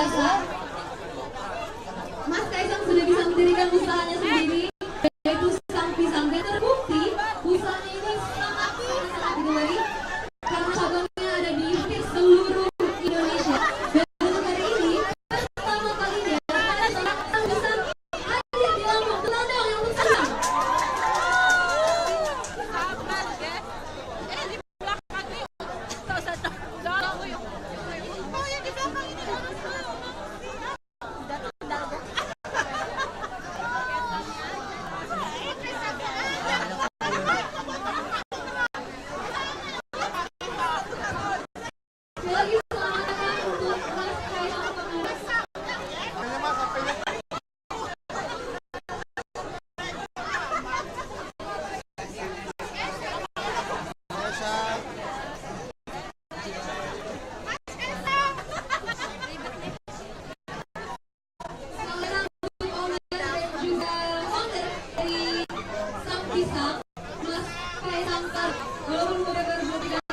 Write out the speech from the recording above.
biasa, Mas Kaisang sudah bisa mendirikan usahanya sendiri, yaitu Sang Pisang. Dan terbukti usahanya ini sangat digemari karena cabangnya ada di hampir seluruh Indonesia. Dan untuk hari ini pertama kalinya ada seorang Sang Pisang hadir di Lampung. Tepuk tangan yang untuk Sang. Lagi selamat datang untuk Mas Kaisang Pangarep. Selamat untuk owner dan juga founder dari Sang Pisang, Mas Kaisang Pangarep. Walaupun udah baru 2-3